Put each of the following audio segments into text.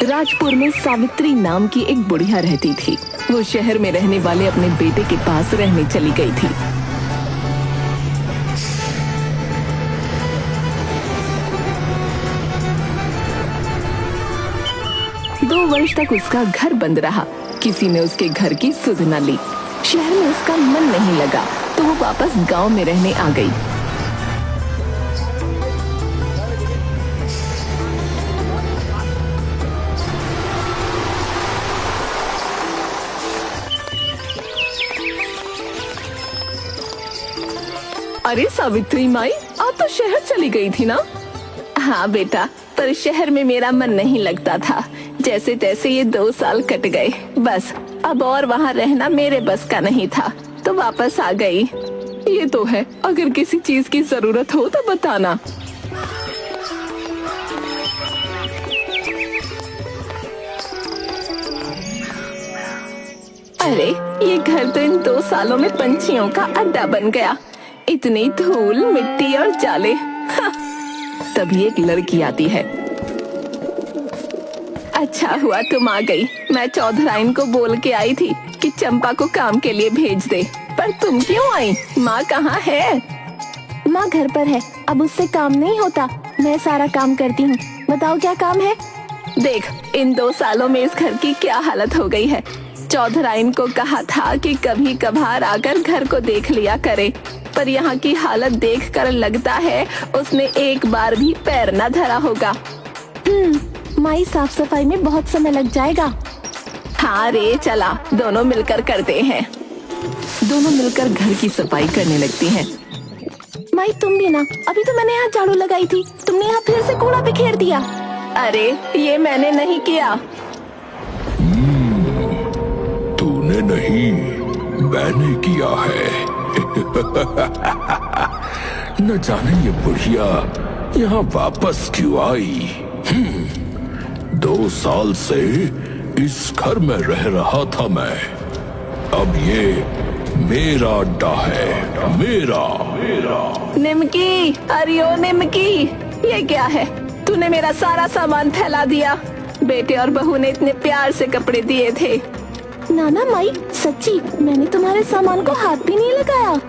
राजपुर में सावित्री नाम की एक बुढ़िया रहती थी। वो शहर में रहने वाले अपने बेटे के पास रहने चली गई थी। दो वर्ष तक उसका घर बंद रहा। किसी ने उसके घर की सुध न ली। शहर में उसका मन नहीं लगा तो वो वापस गांव में रहने आ गई। अरे सावित्री माई, आप तो शहर चली गई थी ना? हाँ बेटा, पर शहर में मेरा मन नहीं लगता था। जैसे तैसे ये 2 साल कट गए, बस अब और वहाँ रहना मेरे बस का नहीं था, तो वापस आ गई। ये तो है, अगर किसी चीज की जरूरत हो तो बताना। अरे ये घर तो इन 2 सालों में पंछियों का अड्डा बन गया। इतनी धूल, मिट्टी और जाले। तभी एक लड़की आती है। अच्छा हुआ तुम आ गई। मैं चौधराइन को बोल के आई थी कि चंपा को काम के लिए भेज दे, पर तुम क्यों आई? माँ कहाँ है? माँ घर पर है, अब उससे काम नहीं होता, मैं सारा काम करती हूँ। बताओ क्या काम है? देख, इन 2 सालों में इस घर की क्या हालत हो गई है। चौधराइन को कहा था कि कभी कभार आकर घर को देख लिया करे, पर यहाँ की हालत देखकर लगता है उसने एक बार भी पैर न धरा होगा। माई, साफ सफाई में बहुत समय लग जाएगा। हाँ रे, चला दोनों मिलकर करते हैं। दोनों मिलकर घर की सफाई करने लगती हैं। माई तुम भी ना, अभी तो मैंने यहाँ झाड़ू लगाई थी, तुमने यहाँ फिर से कूड़ा बिखेर दिया। अरे ये मैंने नहीं किया। तूने नहीं, मैंने किया है। न जाने ये बुढ़िया यहाँ वापस क्यों आई। 2 साल से इस घर में रह रहा था मैं। अब ये मेरा अड्डा है, मेरा। निमकी, अरे ओ निमकी, ये क्या है? तूने मेरा सारा सामान फैला दिया। बेटे और बहू ने इतने प्यार से कपड़े दिए थे। नाना माई, सच्ची मैंने तुम्हारे सामान को हाथ भी नहीं लगाया।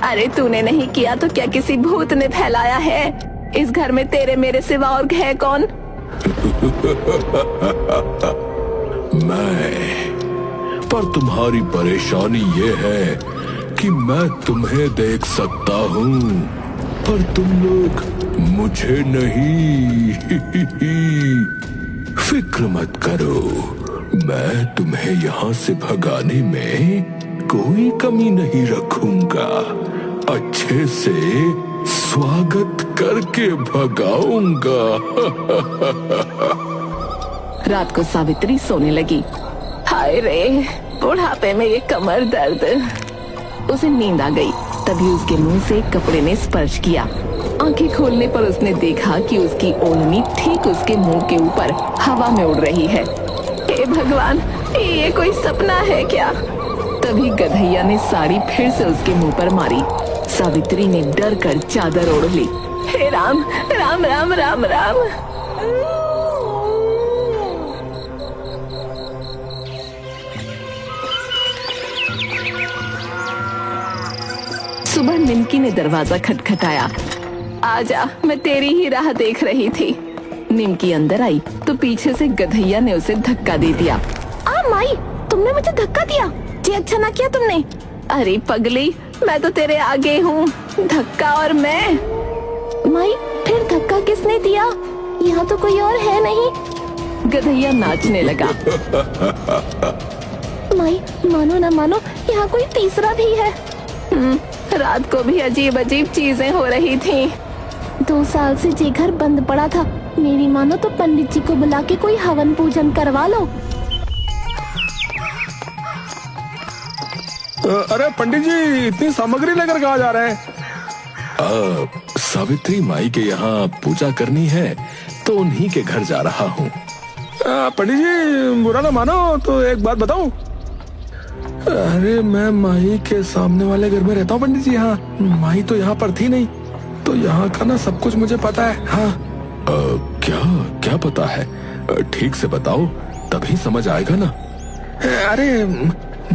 अरे तूने नहीं किया तो क्या किसी भूत ने फैलाया है? इस घर में तेरे मेरे सिवा और है कौन? मैं। पर तुम्हारी परेशानी ये है कि मैं तुम्हें देख सकता हूँ, पर तुम लोग मुझे नहीं। फिक्र मत करो, मैं तुम्हें यहाँ से भगाने में कोई कमी नहीं रखूंगा। अच्छे से स्वागत करके भगाऊंगा। रात को सावित्री सोने लगी। हाय रे, बुढ़ापे में ये कमर दर्द। उसे नींद आ गई। तभी उसके मुंह से कपड़े ने स्पर्श किया। आंखें खोलने पर उसने देखा कि उसकी ओढ़नी ठीक उसके मुंह के ऊपर हवा में उड़ रही है। हे भगवान, ये कोई सपना है क्या? तभी गधैया ने साड़ी फिर से उसके मुंह पर मारी। सावित्री ने डर कर चादर ओढ़ ली। हे राम राम राम राम राम। सुबह निमकी ने दरवाजा खटखटाया। आजा, मैं तेरी ही राह देख रही थी। निमकी अंदर आई तो पीछे से गधैया ने उसे धक्का दे दिया। माई, तुमने मुझे धक्का दिया? जी अच्छा ना किया तुमने। अरे पगली, मैं तो तेरे आगे हूँ। धक्का और मैं। माई, फिर धक्का किसने दिया? यहाँ तो कोई और है नहीं। गधैया नाचने लगा। माई, मानो ना मानो, यहाँ कोई तीसरा भी है। रात को भी अजीब अजीब चीजें हो रही थीं। 2 साल से जे घर बंद पड़ा था। मेरी मानो तो पंडित जी को बुला के कोई हवन पूजन करवा लो। अरे पंडित जी, इतनी सामग्री लेकर कहाँ जा रहे हैं? सावित्री माई के यहाँ पूजा करनी है तो उन्हीं के घर जा रहा हूँ। पंडित जी, बुरा ना मानो तो एक बात बताऊं? अरे मैं माई के सामने वाले घर में रहता हूँ पंडित जी। हाँ, माई तो यहाँ पर थी नहीं, तो यहाँ का ना सब कुछ मुझे पता है। हाँ। क्या क्या पता है? ठीक से बताओ, तभी समझ आएगा ना। अरे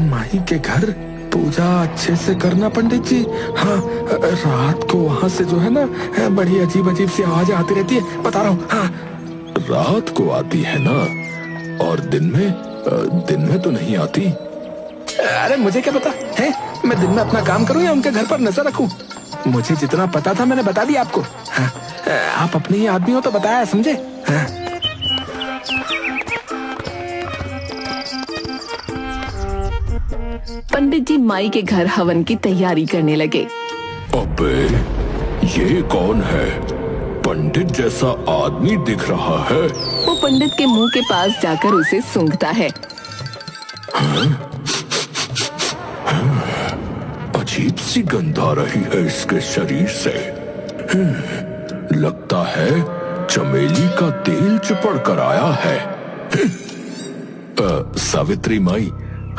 माई के घर पूजा अच्छे से करना पंडित जी। हाँ, रात को वहाँ से जो है ना बड़ी अजीब अजीब सी आवाजें आती रहती है, बता रहा हूँ। हाँ, रात को आती है ना, और दिन में तो नहीं आती। अरे मुझे क्या पता है, मैं दिन में अपना काम करूँ या उनके घर पर नजर रखूं? मुझे जितना पता था मैंने बता दिया आपको। हाँ, आप अपने ही आदमी हो तो बताया, समझे? हाँ। पंडित जी माई के घर हवन की तैयारी करने लगे। अबे ये कौन है? पंडित जैसा आदमी दिख रहा है। वो पंडित के मुंह के पास जाकर उसे सूंघता है। अजीब सी गंध आ रही है इसके शरीर से। लगता है चमेली का तेल चिपड़ कर आया है। सावित्री माई,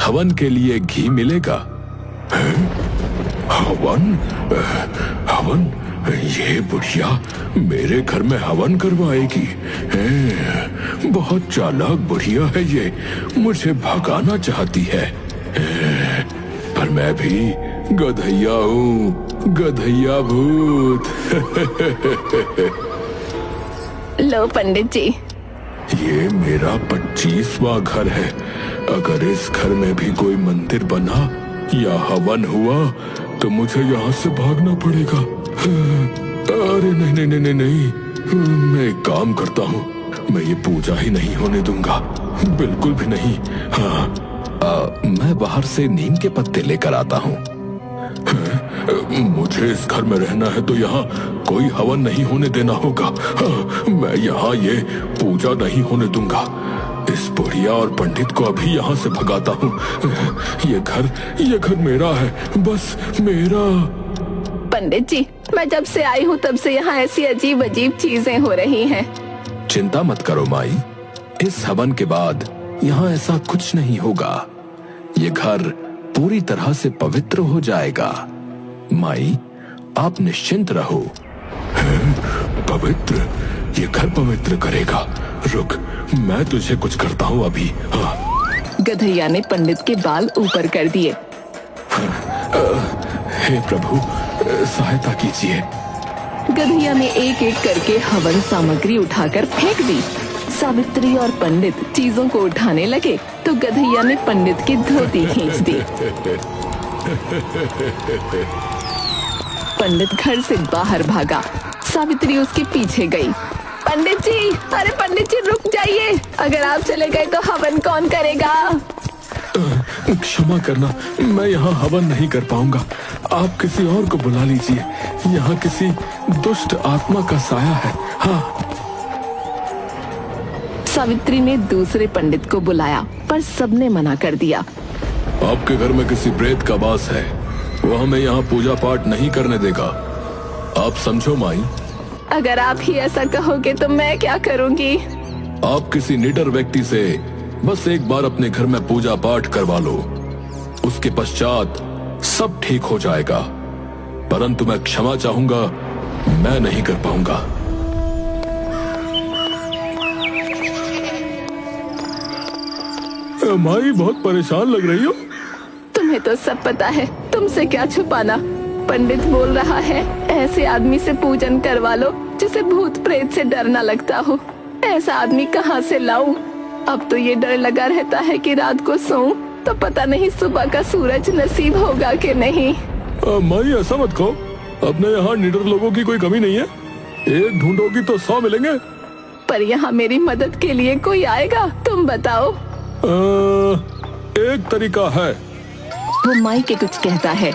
हवन के लिए घी मिलेगा? हवन? हवन? ये बुढ़िया मेरे घर में हवन करवाएगी। बहुत चालाक बुढ़िया है ये, मुझे भगाना चाहती है। पर मैं भी गधैया हूँ, गधैया भूत। लो पंडित जी। ये मेरा 25वां घर है। अगर इस घर में भी कोई मंदिर बना या हवन हुआ तो मुझे यहाँ से भागना पड़ेगा। अरे नहीं नहीं नहीं नहीं नहीं, मैं एक काम करता हूँ, मैं ये पूजा ही नहीं होने दूंगा, बिल्कुल भी नहीं। हाँ, मैं बाहर से नीम के पत्ते लेकर आता हूँ। मुझे इस घर में रहना है तो यहाँ कोई हवन नहीं होने देना होगा। मैं यहाँ ये पूजा नहीं होने दूंगा। इस बुढ़िया और पंडित को अभी यहाँ से भगाता हूँ। ये घर मेरा है, बस मेरा। पंडित जी, मैं जब से आई हूँ तब से यहाँ ऐसी अजीब अजीब चीजें हो रही हैं। चिंता मत करो माई, इस हवन के बाद यहाँ ऐसा कुछ नहीं होगा। ये घर पूरी तरह से पवित्र हो जाएगा। माई, आप निश्चिंत रहो। पवित्र? ये घर पवित्र करेगा? रुक, मैं तुझे कुछ करता हूँ अभी। हाँ। गधैया ने पंडित के बाल ऊपर कर दिए। हे प्रभु, सहायता कीजिए। गधैया ने एक एक करके हवन सामग्री उठाकर फेंक दी। सावित्री और पंडित चीजों को उठाने लगे तो गधैया ने पंडित की धोती खींच दी। पंडित घर से बाहर भागा। सावित्री उसके पीछे गई। पंडित जी, अरे पंडित जी रुक जाइए, अगर आप चले गए तो हवन कौन करेगा? क्षमा करना, मैं यहाँ हवन नहीं कर पाऊंगा, आप किसी और को बुला लीजिए। यहाँ किसी दुष्ट आत्मा का साया है। हाँ। सावित्री ने दूसरे पंडित को बुलाया पर सबने मना कर दिया। आपके घर में किसी प्रेत का वास है, वो हमें यहाँ पूजा पाठ नहीं करने देगा। आप समझो माई। अगर आप ही ऐसा कहोगे तो मैं क्या करूँगी? आप किसी निडर व्यक्ति से बस एक बार अपने घर में पूजा पाठ करवा लो, उसके पश्चात सब ठीक हो जाएगा। परंतु मैं क्षमा चाहूंगा, मैं नहीं कर पाऊंगा। माई, बहुत परेशान लग रही हो। तुम्हें तो सब पता है, तुमसे क्या छुपाना। पंडित बोल रहा है ऐसे आदमी से पूजन करवा लो जिसे भूत प्रेत से डर न लगता हो। ऐसा आदमी कहाँ से लाऊं? अब तो ये डर लगा रहता है कि रात को सोऊं तो पता नहीं सुबह का सूरज नसीब होगा कि नहीं। माई, ऐसा मत कहो, अपने यहाँ निडर लोगों की कोई कमी नहीं है। एक ढूंढोगी तो 100 मिलेंगे। पर यहाँ मेरी मदद के लिए कोई आएगा? तुम बताओ। एक तरीका है। वो माई के कुछ कहता है।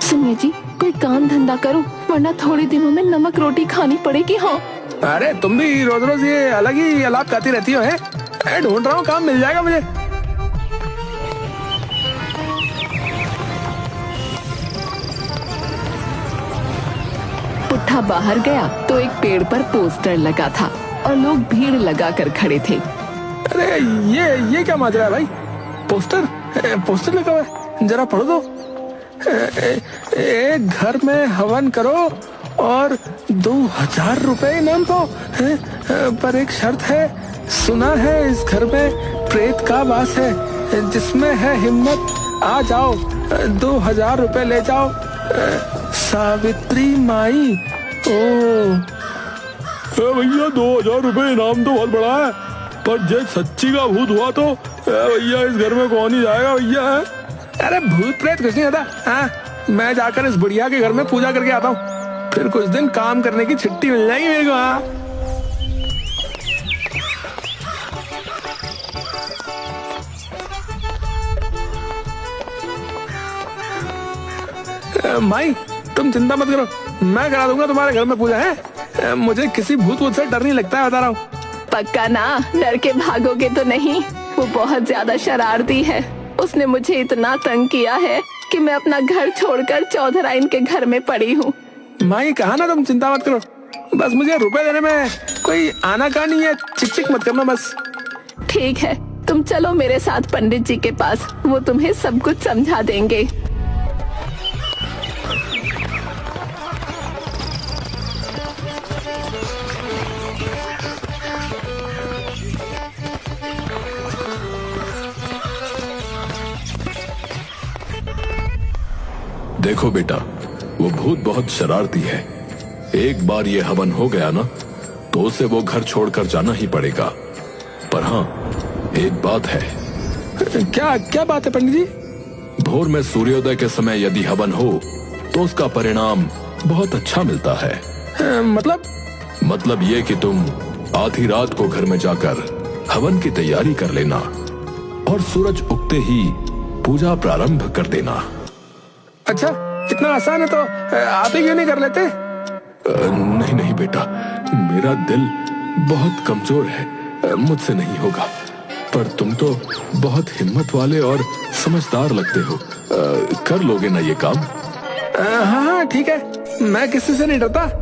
सुनिए जी, कोई काम धंधा करो वरना थोड़े दिनों में नमक रोटी खानी पड़ेगी। हाँ। अरे तुम भी रोज रोज ये अलग ही अलाप खाती रहती हो हैं? ढूंढ रहा हूँ, काम मिल जाएगा मुझे। पुट्ठा बाहर गया तो एक पेड़ पर पोस्टर लगा था और लोग भीड़ लगाकर खड़े थे। अरे ये क्या माजरा है भाई? पोस्टर लगा हुआ है, जरा पढ़ दो। एक घर में हवन करो और 2000 रुपए इनाम पाओ, पर एक शर्त है। सुना है इस घर में प्रेत का वास है, जिसमें है हिम्मत आ जाओ, 2000 रुपए ले जाओ। सावित्री माई। ओ भैया 2000 रुपए इनाम तो बहुत बड़ा है, पर जब सच्ची का भूत हुआ तो भैया इस घर में कौन ही जाएगा भैया? अरे भूत प्रेत कुछ नहीं होता। हाँ, मैं जाकर इस बुढ़िया के घर में पूजा करके आता हूँ, फिर कुछ दिन काम करने की छुट्टी मिल जाएगी मेरे को। हाँ माई, तुम चिंता मत करो, मैं करा दूंगा तुम्हारे घर में पूजा है। मुझे किसी भूत वूत से डर नहीं लगता है, बता रहा हूँ। पक्का ना? डर के भागोगे तो नहीं? वो बहुत ज्यादा शरारती है। उसने मुझे इतना तंग किया है कि मैं अपना घर छोड़कर चौधराइन के घर में पड़ी हूँ। माई कहा ना, तुम चिंता मत करो, बस मुझे रुपए देने में कोई आना का नहीं है। चिक मत करना बस। ठीक है, तुम चलो मेरे साथ पंडित जी के पास, वो तुम्हें सब कुछ समझा देंगे। देखो बेटा, वो भूत बहुत शरारती है। एक बार ये हवन हो गया ना, तो उसे वो घर छोड़कर जाना ही पड़ेगा। पर हाँ, एक बात है। क्या बात है पंडित जी? भोर में सूर्योदय के समय यदि हवन हो तो उसका परिणाम बहुत अच्छा मिलता है। मतलब ये कि तुम आधी रात को घर में जाकर हवन की तैयारी कर लेना और सूरज उगते ही पूजा प्रारंभ कर देना। अच्छा, इतना आसान है तो आप ही क्यों नहीं कर लेते? नहीं बेटा, मेरा दिल बहुत कमजोर है, मुझसे नहीं होगा। पर तुम तो बहुत हिम्मत वाले और समझदार लगते हो, कर लोगे ना ये काम? हाँ ठीक है, मैं किसी से नहीं डरता।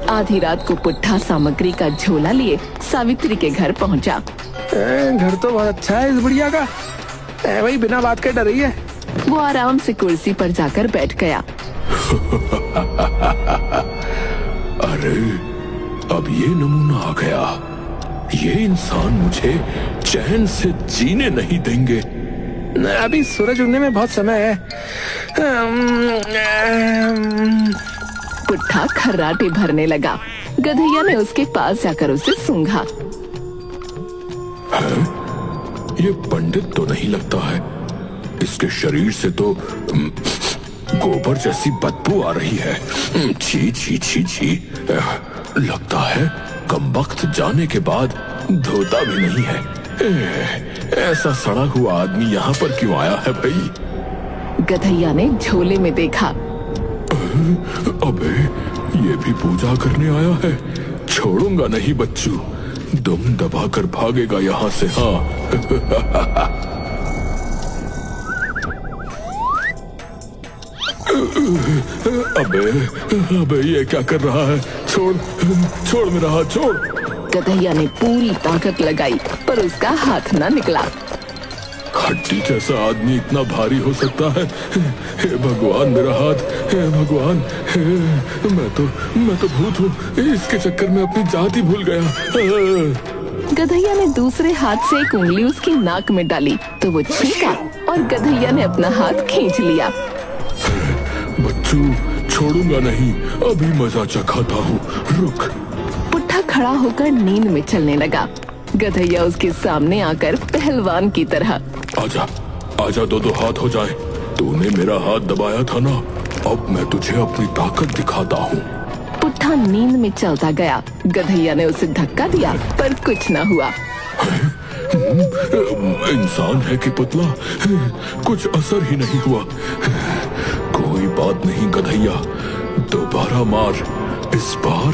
आधी रात को पुट्ठा सामग्री का झोला लिए सावित्री के घर पहुंचा। घर तो बहुत अच्छा है इस बुढ़िया का, वही बिना बात के डर रही है। वो आराम से कुर्सी पर जाकर बैठ गया। अरे अब ये नमूना आ गया, ये इंसान मुझे चैन से जीने नहीं देंगे। अभी सूरज उगने में बहुत समय है। पुट्ठा खर्राटे भरने लगा। गधैया ने उसके पास जाकर उसे सूंघा। ये पंडित तो नहीं लगता है, इसके शरीर से तो गोबर जैसी बदबू आ रही है। छी छी छी छी, लगता है कमबख्त जाने के बाद धोता भी नहीं है। ऐसा सड़ा हुआ आदमी यहाँ पर क्यों आया है भाई? गधैया ने झोले में देखा। अबे ये भी पूजा करने आया है, छोड़ूंगा नहीं बच्चू, दम दबाकर भागेगा यहाँ से। हाँ अबे ये क्या कर रहा है? छोड़ मेरा हाथ, छोड़। गधैया ने पूरी ताकत लगाई पर उसका हाथ न निकला। हड्डी जैसा आदमी इतना भारी हो सकता है? हे भगवान मेरा हाथ, हे भगवान, मैं तो भूत हूँ, इसके चक्कर में अपनी जात ही भूल गया। गधैया ने दूसरे हाथ से एक उंगली उसकी नाक में डाली तो वो छींका और गधैया ने अपना हाथ खींच लिया। बच्चू छोड़ूंगा नहीं, अभी मजा चखाता हूँ, रुक। पुट्ठा खड़ा होकर नींद में चलने लगा। गधैया उसके सामने आकर पहलवान की तरह, आजा दो हाथ हो जाए। तूने मेरा हाथ दबाया था ना, अब मैं तुझे अपनी ताकत दिखाता हूँ। पुट्ठा नींद में चलता गया। गधैया ने उसे धक्का दिया पर कुछ न हुआ। इंसान है कि पुतला, कुछ असर ही नहीं हुआ। कोई बात नहीं गधैया, दोबारा मार। इस बार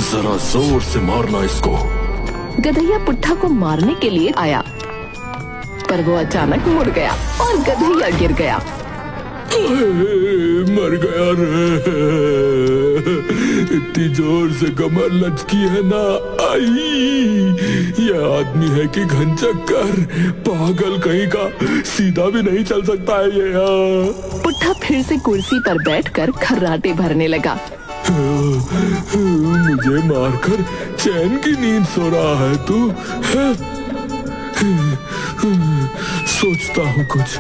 जरा जोर से मारना इसको। गधैया पुट्ठा को मारने के लिए आया, पर वो अचानक मुड़ गया और गधैया गिर गया। मर गया रे। इतनी जोर से कमर लचकी है ना। आई, ये आदमी है कि घन चक्कर, पागल कहीं का, सीधा भी नहीं चल सकता है ये। पुट्ठा फिर से कुर्सी पर बैठकर खर्राटे भरने लगा। मुझे मारकर चैन की नींद सो रहा है तू? सोचता हूँ कुछ,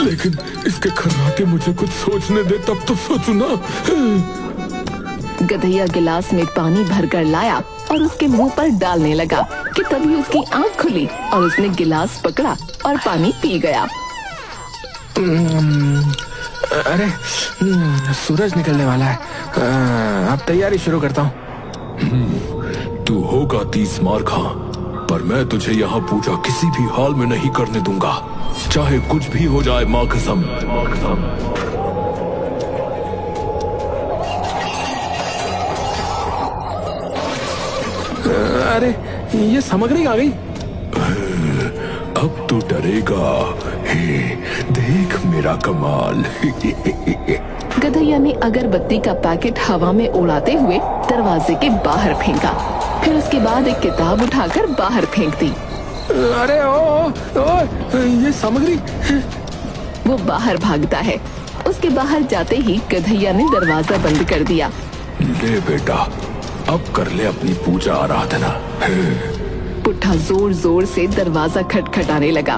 लेकिन इसके खर्राटे मुझे कुछ सोचने दे, तब तो सोचू ना। गधैया गिलास में पानी भरकर लाया और उसके मुंह पर डालने लगा कि तभी उसकी आंख खुली और उसने गिलास पकड़ा और पानी पी गया। अरे सूरज निकलने वाला है, अब तैयारी शुरू करता हूँ। तू होगा 30 मार खा, पर मैं तुझे यहाँ पूजा किसी भी हाल में नहीं करने दूंगा, चाहे कुछ भी हो जाए। माँ कसम। अरे ये सामग्री आ गई। अब तू डरेगा। हे, देख मेरा कमाल। गधैया ने अगरबत्ती का पैकेट हवा में उड़ाते हुए दरवाजे के बाहर फेंका, फिर उसके बाद एक किताब उठाकर बाहर फेंक दी। अरे ओ, ये सामग्री। वो बाहर भागता है। उसके बाहर जाते ही गधैया ने दरवाजा बंद कर दिया। ले बेटा, अब कर ले अपनी पूजा आराधना। पुट्ठा जोर जोर से दरवाजा खटखटाने लगा।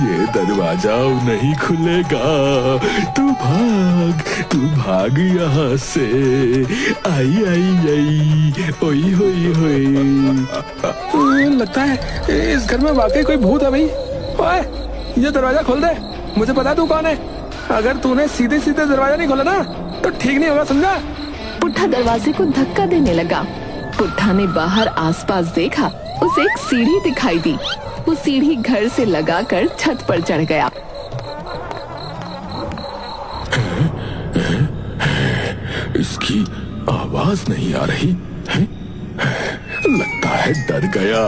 ये दरवाजा नहीं खुलेगा। तू भाग यहाँ से। आई आई आई, ओई होई होई। लगता है इस घर में वाकई कोई भूत है भाई। ओए, ये दरवाजा खोल दे, मुझे पता तू कौन है। अगर तूने सीधे सीधे दरवाजा नहीं खोला ना तो ठीक नहीं होगा, समझा? पुट्ठा दरवाजे को धक्का देने लगा। पुट्ठा ने बाहर आसपास देखा, उसे एक सीढ़ी दिखाई दी। वो सीढ़ी घर से लगाकर छत पर चढ़ गया। इसकी आवाज नहीं आ रही है? लगता है डर गया।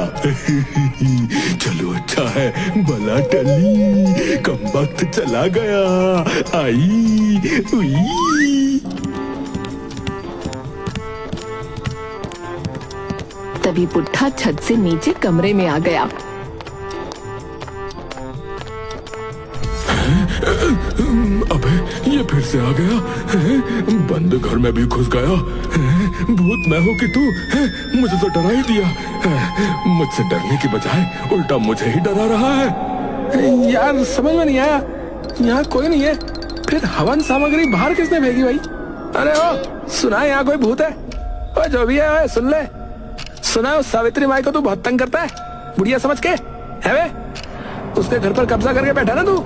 चलो अच्छा है, भला टली, कम वक्त चला गया। आई हुई। तभी पुट्ठा छत से नीचे कमरे में आ गया। अबे ये फिर से आ गया। बंद घर में भी घुस गया। भूत मैं हो कि तू? मुझे तो डरा ही दिया। मुझसे डरने की बजाय उल्टा मुझे ही डरा रहा है। यार समझ में नहीं आया, यहाँ कोई नहीं है, फिर हवन सामग्री बाहर किसने फेंकी भाई? अरे ओ, सुना है यहाँ कोई भूत है? ओ जो भी है सुन ले। सुना है उस सावित्री माई को तू बहुत तंग करता है, बुढ़िया समझ के है वे? उसके घर पर कब्जा करके बैठा ना तू।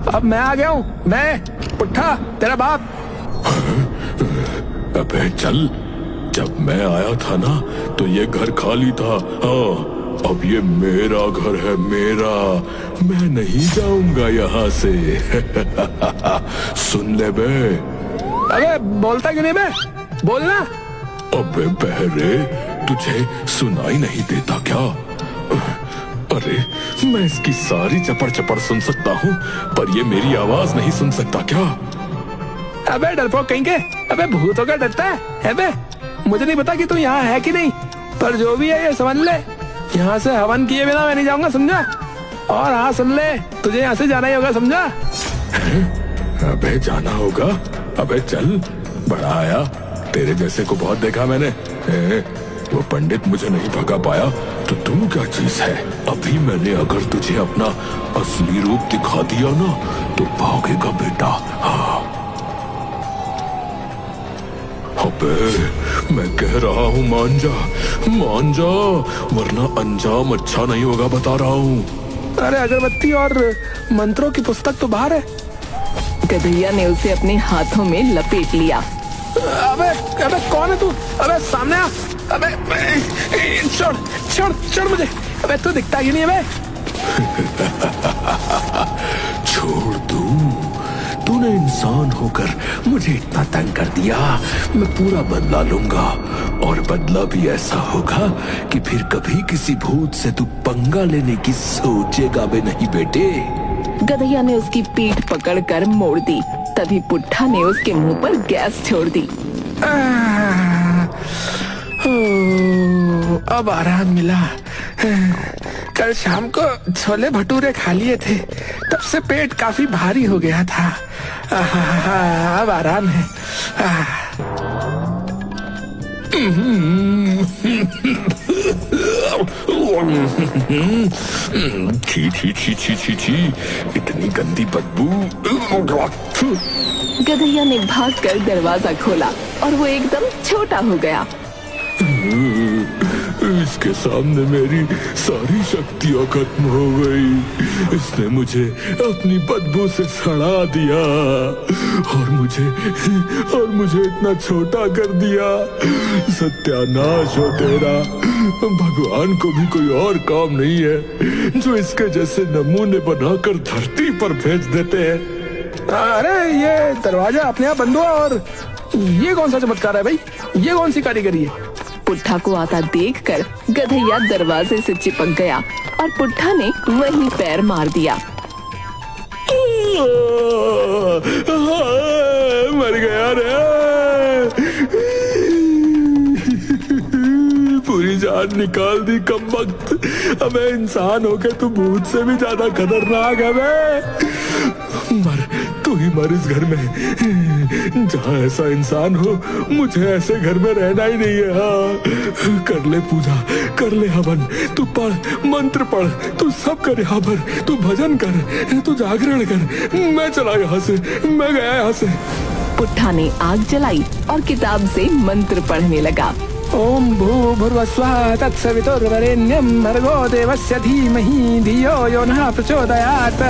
अब मैं आ गया हूँ, मैं पुट्ठा तेरा बाप। अबे चल, जब मैं आया था ना तो ये घर खाली था। हाँ, अब ये मेरा घर है, मेरा। मैं नहीं जाऊंगा यहाँ से। सुन ले बे। अबे बोलता क्यों नहीं बे? बोलना। अबे बहरे, तुझे सुनाई नहीं देता क्या? अरे मैं इसकी सारी चपड़ चपड़ सुन सकता हूँ, पर ये मेरी आवाज नहीं सुन सकता क्या? अबे डरपोक कहीं के, अबे भूतों का डरता है बे? मुझे नहीं पता कि तू यहाँ है कि नहीं, पर जो भी है ये समझ ले, यहाँ से हवन किए बिना मैं नहीं जाऊंगा, समझा? और हाँ सुन ले, तुझे यहाँ से जाना ही होगा, समझा? अबे जाना होगा? अबे चल, बड़ा आया, तेरे जैसे को बहुत देखा मैंने। वो पंडित मुझे नहीं भगा पाया तो तू क्या चीज है? अभी मैंने अगर तुझे अपना असली रूप दिखा दिया ना तो भागेगा बेटा। हाँ। अबे मैं कह रहा हूँ मान जा, मान जा, वरना अंजाम अच्छा नहीं होगा, बता रहा हूँ। अरे अगरबत्ती और मंत्रों की पुस्तक तो बाहर है। गधैया ने उसे अपने हाथों में लपेट लिया। अबे अबे कौन है तू? अबे सामने आ। अबे छोड़ छोड़ छोड़ मुझे। अबे तू दिखता ही नहीं है बे। छोड़ दूं? तूने इंसान होकर मुझे इतना तंग कर दिया, मैं पूरा बदला लूंगा। और बदला भी ऐसा होगा कि फिर कभी किसी भूत से तू पंगा लेने की सोचेगा भी नहीं बेटे। गधैया ने उसकी पीठ पकड़कर मोड़ दी। तभी पुट्ठा ने उसके मुंह पर गैस छोड़ दी। अब आराम मिला। कल शाम को छोले भटूरे खा लिए थे, तब से पेट काफी भारी हो गया था। अब आराम है। छी छी छी छी छी छी, इतनी गंदी बदबू। गधैया ने भागकर दरवाजा खोला और वो एकदम छोटा हो गया। इसके सामने मेरी सारी शक्तियां खत्म हो गई। इसने मुझे अपनी बदबू से सड़ा दिया और मुझे इतना छोटा कर दिया। सत्यानाश हो तेरा। भगवान को भी कोई और काम नहीं है जो इसके जैसे नमूने बनाकर धरती पर भेज देते हैं। अरे ये दरवाजा अपने आप बंद हुआ और ये कौन सा चमत्कार है भाई? ये कौन सी कारीगरी है? पुट्ठा को आता देखकर गधैया दरवाजे से चिपक गया और पुट्ठा ने वहीं पैर मार दिया। मर गया रे। पूरी जान निकाल दी कमबख्त। अबे इंसान होके तू भूत से भी ज्यादा खतरनाक है बे। मर, तू ही मर इस घर में। जहाँ ऐसा इंसान हो, मुझे ऐसे घर में रहना ही नहीं है। हाँ, कर ले पूजा, कर ले हवन, तू पढ़, मंत्र पढ़, तू सब कर यहाँ पर, तू भजन कर, तू जागरण कर। मैं चला यहाँ से, मैं गया यहाँ से। पुट्ठा ने आग जलाई और किताब से मंत्र पढ़ने लगा। ओम भूर्भुवस्वः तत्सवितुर्वरेण्यं भर्गो देवस्य धीमहि धियो यो नः प्रचोदयात्।